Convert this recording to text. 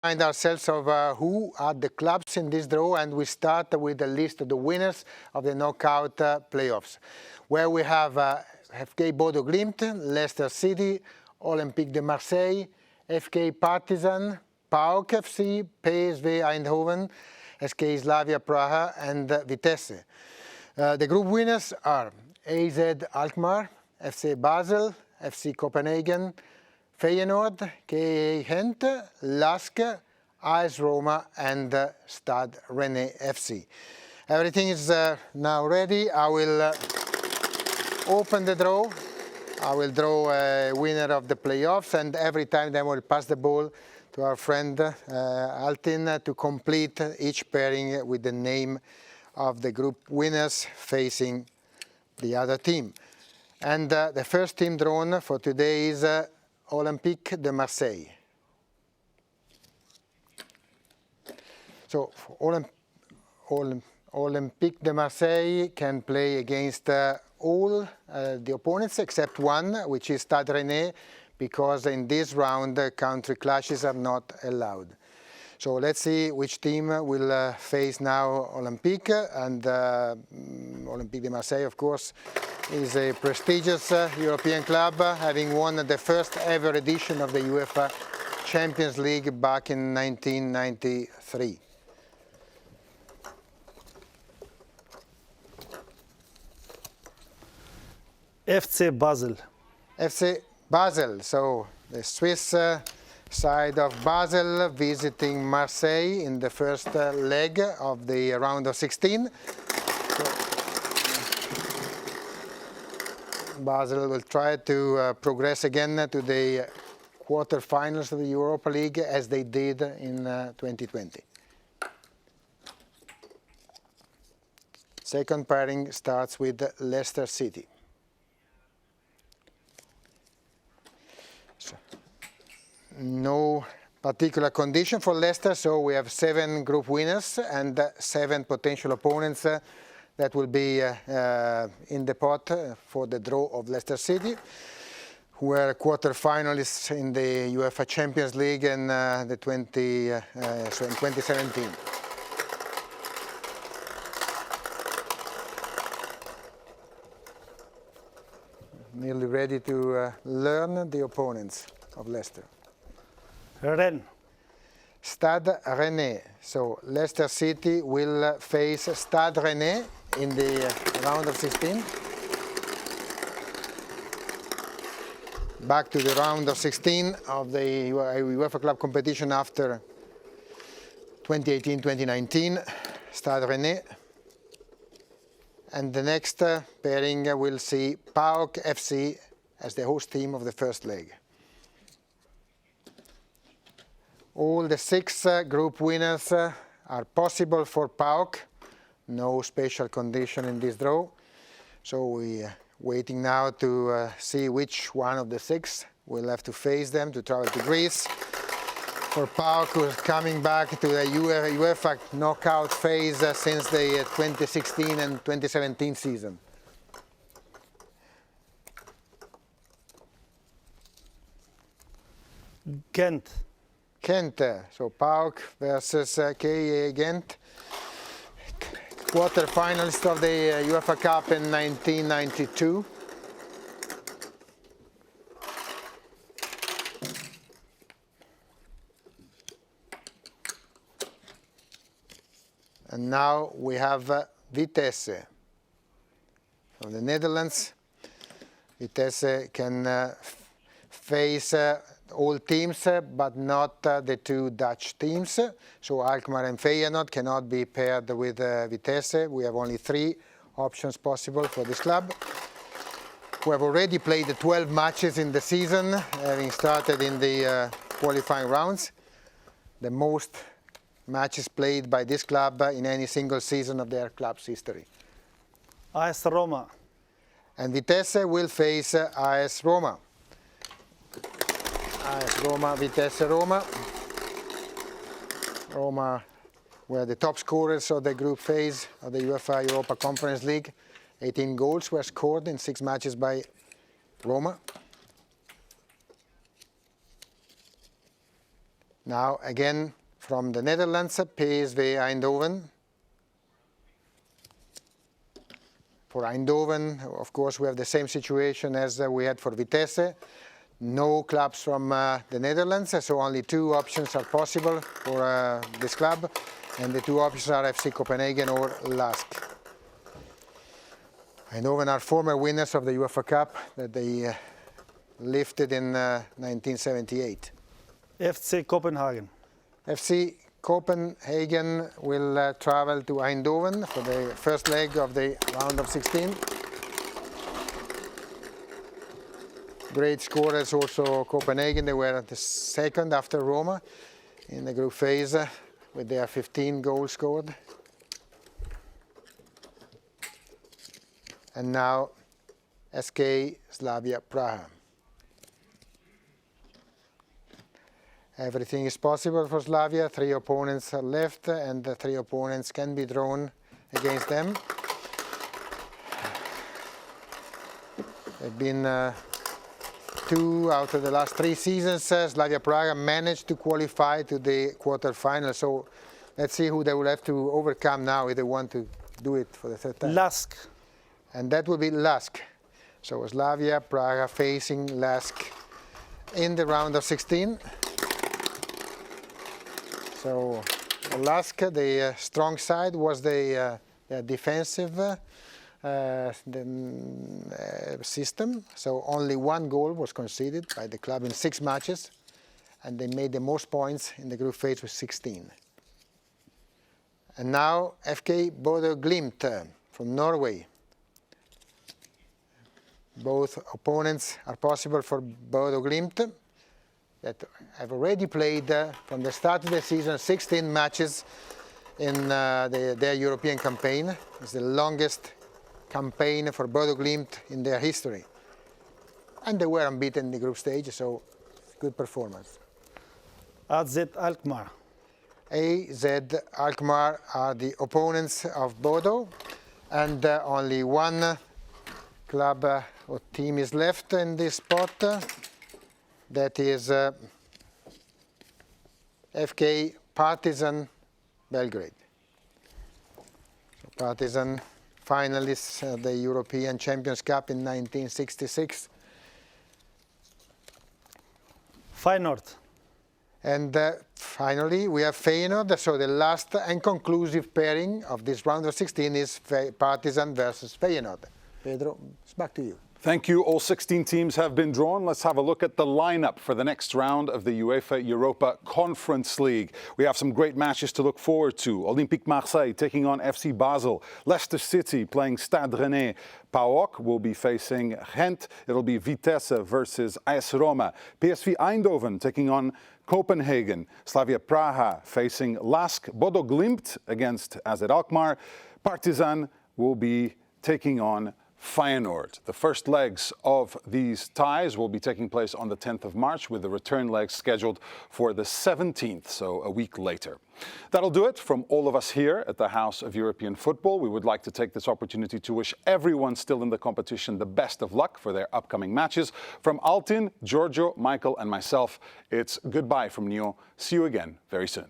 remind ourselves of who are the clubs in this draw, and we start with the list of the winners of the knockout playoffs, where we have FK Bodo Glimt, Leicester City, Olympique de Marseille, FK Partizan, PAOK FC, PSV Eindhoven, SK Slavia Praha, and Vitesse. The group winners are AZ Alkmaar, FC Basel, FC Copenhagen, Feyenoord, KA Gent, LASK, AS Roma, and Stade Rennais FC. Everything is now ready. I will open the draw. I will draw a winner of the playoffs, and every time then we'll pass the ball to our friend Altin to complete each pairing with the name of the group winners facing the other team. And the first team drawn for today is Olympique de Marseille. So Olympique de Marseille can play against all the opponents except one, which is Stade Rennais, because in this round country clashes are not allowed. So let's see which team will face now Olympique. And Olympique de Marseille, of course, is a prestigious European club, having won the first ever edition of the UEFA Champions League back in 1993. FC Basel. FC Basel, so the Swiss side of Basel visiting Marseille in the first leg of the round of 16. So Basel will try to progress again to the quarterfinals of the Europa League as they did in 2020. Second pairing starts with Leicester City. No particular condition for Leicester, so we have 7 group winners and 7 potential opponents that will be in the pot for the draw of Leicester City, who were quarter-finalists in the UEFA Champions League in, in 2017. Nearly ready to learn the opponents of Leicester. Rennes. Stade Rennais. So Leicester City will face Stade Rennais in the round of 16. Back to the round of 16 of the UEFA Club competition after 2018-2019. Stade Rennais. And the next pairing will see PAOK FC as the host team of the first leg. All the 6 group winners are possible for PAOK. No special condition in this draw. So we are waiting now to see which one of the 6 will have to face them to travel to Greece. For PAOK, who is coming back to the UEFA knockout phase since the 2016 and 2017 season. Ghent. Ghent, so PAOK versus KA Ghent, quarter-finalist of the UEFA Cup in 1992. And now we have Vitesse from the Netherlands. Vitesse can face all teams, but not the 2 Dutch teams. So Alkmaar and Feyenoord cannot be paired with Vitesse. We have only 3 options possible for this club, who have already played 12 matches in the season, having started in the qualifying rounds. The most matches played by this club in any single season of their club's history. AS Roma. And Vitesse will face AS Roma. AS Roma, Vitesse Roma. Roma were the top scorers of the group phase of the UEFA Europa Conference League. 18 goals were scored in 6 matches by Roma. Now again from the Netherlands, PSV Eindhoven. For Eindhoven, of course, we have the same situation as we had for Vitesse. No clubs from the Netherlands, so only two options are possible for this club. And the two options are FC Copenhagen or LASK. Eindhoven are former winners of the UEFA Cup that they lifted in 1978. FC Copenhagen. FC Copenhagen will travel to Eindhoven for the first leg of the round of 16. Great scorers also Copenhagen. They were the second after Roma in the group phase with their 15 goals scored. And now SK Slavia Praha. Everything is possible for Slavia. 3 opponents are left, and the 3 opponents can be drawn against them. They've been 2 out of the last 3 seasons. Slavia Praha managed to qualify to the quarterfinals. So let's see who they will have to overcome now if they want to do it for the 3rd time. LASK. And that will be LASK. So Slavia Praha facing LASK in the round of 16. So LASK, the strong side was the defensive system. So only 1 goal was conceded by the club in 6 matches, and they made the most points in the group phase with 16. And now FK Bodø Glimt from Norway. Both opponents are possible for Bodø Glimt, that have already played from the start of the season 16 matches in their European campaign. It's the longest campaign for Bodø Glimt in their history. And they were unbeaten in the group stage, so good performance. AZ Alkmaar. AZ Alkmaar are the opponents of Bodo, and only one club or team is left in this spot. That is FK Partizan Belgrade. So Partizan, finalists of the European Champions Cup in 1966. Feyenoord. And finally, we have Feyenoord. So the last and conclusive pairing of this round of 16 is Partizan versus Feyenoord. Pedro, it's back to you. Thank you. All 16 teams have been drawn. Let's have a look at the lineup for the next round of the UEFA Europa Conference League. We have some great matches to look forward to. Olympique Marseille taking on FC Basel. Leicester City playing Stade Rennais. PAOK will be facing Gent. It'll be Vitesse versus AS Roma. PSV Eindhoven taking on Copenhagen. Slavia Praha facing LASK. Bodø Glimt against AZ Alkmaar. Partizan will be taking on Feyenoord. The first legs of these ties will be taking place on the 10th of March, with the return legs scheduled for the 17th, so a week later. That'll do it from all of us here at the House of European Football. We would like to take this opportunity to wish everyone still in the competition the best of luck for their upcoming matches. From Altin, Giorgio, Michael and myself, it's goodbye from Neo. See you again very soon.